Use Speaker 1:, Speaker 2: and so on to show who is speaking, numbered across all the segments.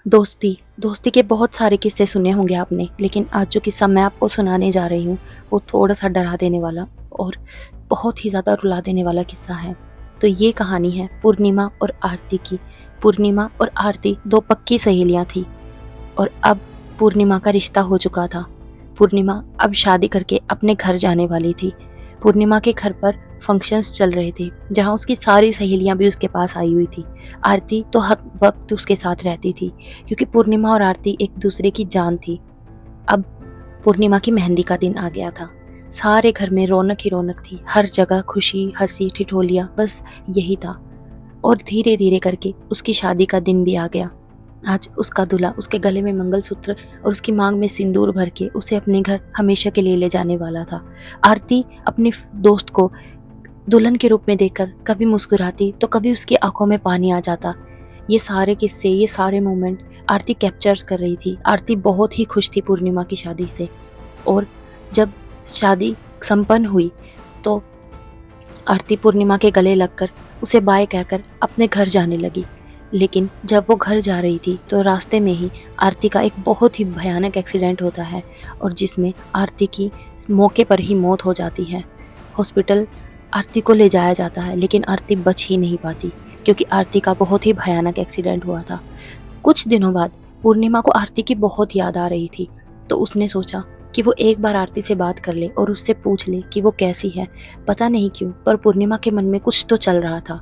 Speaker 1: दोस्ती, दोस्ती के बहुत सारे किस्से सुने होंगे आपने, लेकिन आज जो किस्सा मैं आपको सुनाने जा रही हूँ, वो थोड़ा-सा डरा देने वाला और बहुत ही ज़्यादा रुला देने वाला किस्सा है। तो ये कहानी है पूर्णिमा और आरती की। पूर्णिमा और आरती 2 पक्की सहेलियाँ थीं और अब पूर्णिमा का रिश्ता हो चुका था। पूर्णिमा अब शादी करके अपने घर जाने वाली थी। पूर्णिमा के घर पर फंक्शंस चल रहे थे, जहाँ उसकी सारी सहेलियाँ भी उसके पास आई हुई थी। आरती तो हर वक़्त उसके साथ रहती थी, क्योंकि पूर्णिमा और आरती एक-दूसरे की जान थी। अब पूर्णिमा की मेहंदी का दिन आ गया था। सारे घर में रौनक ही रौनक थी, हर जगह खुशी, हँसी, ठिठोलियाँ, बस यही था। और धीरे-धीरे करके उसकी शादी का दिन भी आ गया। आज उसका दूल्हा उसके गले में मंगलसूत्र और उसकी मांग में सिंदूर भर के उसे अपने घर हमेशा के लिए ले जाने वाला था। आरती अपनी दोस्त को दुल्हन के रूप में देखकर कभी मुस्कुराती तो कभी उसकी आंखों में पानी आ जाता। ये सारे किस्से, ये सारे मोमेंट आरती कैप्चर कर रही थी। आरती बहुत ही खुश थी पूर्णिमा की शादी से। और जब शादी संपन्न हुई तो आरती पूर्णिमा के गले लगकर उसे बाय कहकर अपने घर जाने लगी। लेकिन जब वो घर जा रही थी तो रास्ते में ही आरती का एक बहुत ही भयानक एक्सीडेंट होता है और जिसमें आरती की मौके पर ही मौत हो जाती है। हॉस्पिटल आरती को ले जाया जाता है, लेकिन आरती बच ही नहीं पाती, क्योंकि आरती का बहुत ही भयानक एक्सीडेंट हुआ था। कुछ दिनों बाद पूर्णिमा को आरती की बहुत याद आ रही थी, तो उसने सोचा कि वो एक बार आरती से बात कर ले और उससे पूछ ले कि वो कैसी है। पता नहीं क्यों, पर पूर्णिमा के मन में कुछ तो चल रहा था।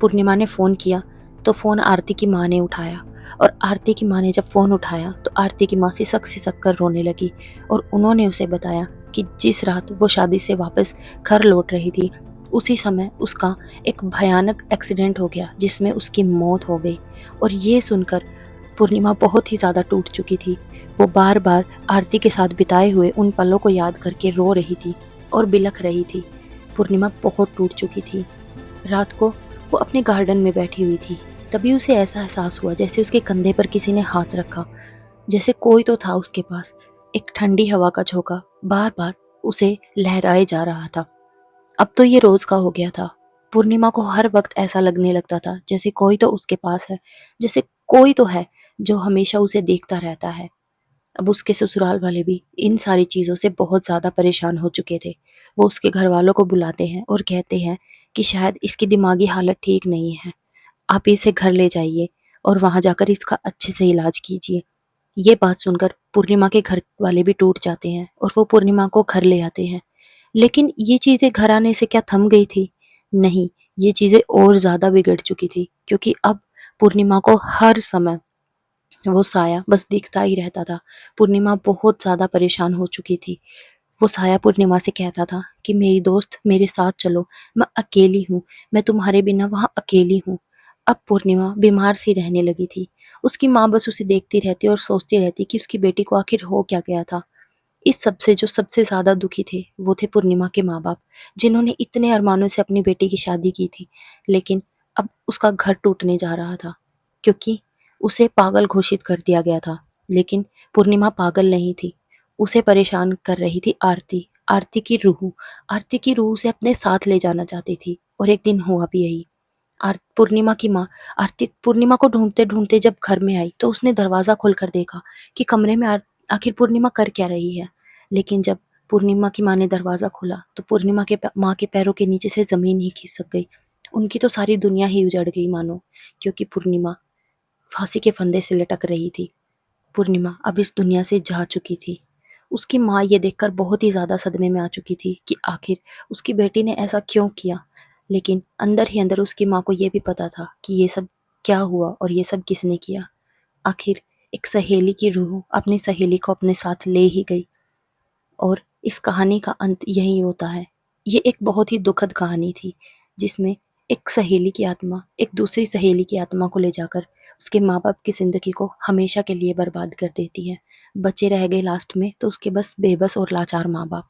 Speaker 1: पूर्णिमा ने फ़ोन किया तो फ़ोन आरती की माँ ने उठाया, और आरती की माँ ने जब फ़ोन उठाया तो आरती की माँ सिसक-सिसक कर रोने लगी और उन्होंने उसे बताया कि जिस रात वो शादी से वापस घर लौट रही थी, उसी समय उसका एक भयानक एक्सीडेंट हो गया जिसमें उसकी मौत हो गई। और ये सुनकर पूर्णिमा बहुत ही ज़्यादा टूट चुकी थी। वो बार-बार आरती के साथ बिताए हुए उन पलों को याद करके रो रही थी और बिलख रही थी। पूर्णिमा बहुत टूट चुकी थी। रात को वो अपने गार्डन में बैठी हुई थी। तभी उसे ऐसा एहसास हुआ जैसे उसके कंधे पर किसी ने हाथ रखा, जैसे कोई तो था उसके पास। एक ठंडी हवा का झोंका बार-बार उसे लहराए जा रहा था। अब तो ये रोज़ का हो गया था। पूर्णिमा को हर वक़्त ऐसा लगने लगता था जैसे कोई तो उसके पास है, जैसे कोई तो है जो हमेशा उसे देखता रहता है। अब उसके ससुराल वाले भी इन सारी चीज़ों से बहुत ज़्यादा परेशान हो चुके थे। वो उसके घरवालों को बुलाते हैं और कहते हैं कि शायद इसकी दिमागी हालत ठीक नहीं है। आप इसे घर ले जाइए और वहाँ जाकर इसका अच्छे से इलाज कीजिए। ये बात सुनकर पूर्णिमा के घर वाले भी टूट जाते हैं और वो पूर्णिमा को घर ले आते हैं। लेकिन ये चीज़ें घर आने से क्या थम गई थी? नहीं, ये चीज़ें और ज़्यादा बिगड़ चुकी थी, क्योंकि अब पूर्णिमा को हर समय वो साया बस दिखता ही रहता था। पूर्णिमा बहुत ज़्यादा परेशान हो चुकी थी। वो साया पूर्णिमा से कहता था कि मेरी दोस्त मेरे साथ चलो, मैं अकेली हूँ, मैं तुम्हारे बिना वहाँ अकेली हूँ। अब पूर्णिमा बीमार सी रहने लगी थी। उसकी माँ बस उसे देखती रहती और सोचती रहती कि उसकी बेटी को आखिर हो क्या गया था। इस सब से जो सबसे ज़्यादा दुखी थे, वो थे पूर्णिमा के माँ-बाप, जिन्होंने इतने अरमानों से अपनी बेटी की शादी की थी। लेकिन अब उसका घर टूटने जा रहा था, क्योंकि उसे पागल घोषित कर दिया गया था। लेकिन पूर्णिमा पागल नहीं थी, उसे परेशान कर रही थी आरती। आरती की रूह, आरती की रूह उसे अपने साथ ले जाना चाहती थी, और एक दिन हुआ भी यही। पूर्णिमा की माँ आरती पूर्णिमा को ढूँढते-ढूँढते जब घर में आई, तो उसने दरवाज़ा खोलकर देखा कि कमरे में आखिर पूर्णिमा कर क्या रही है। लेकिन जब पूर्णिमा की माँ ने दरवाज़ा खोला, तो पूर्णिमा के माँ के पैरों के नीचे से ज़मीन ही खिसक गई। उनकी तो सारी दुनिया ही उजड़ गई मानो, क्योंकि पूर्णिमा फांसी के फंदे से लटक रही थी। पूर्णिमा अब इस दुनिया से जा चुकी थी। उसकी माँ ये देखकर बहुत ही ज़्यादा सदमे में आ चुकी थी कि आखिर उसकी बेटी ने ऐसा क्यों किया। लेकिन अंदर ही अंदर उसकी माँ को ये भी पता था कि ये सब क्या हुआ और ये सब किसने किया। आखिर एक सहेली की रूह अपनी सहेली को अपने साथ ले ही गई, और इस कहानी का अंत यही होता है। ये एक बहुत ही दुखद कहानी थी, जिसमें एक सहेली की आत्मा एक दूसरी सहेली की आत्मा को ले जाकर उसके माँ-बाप की ज़िंदगी को हमेशा के लिए बर्बाद कर देती है। बचे रह गए लास्ट में तो उसके बस बेबस और लाचार माँ-बाप।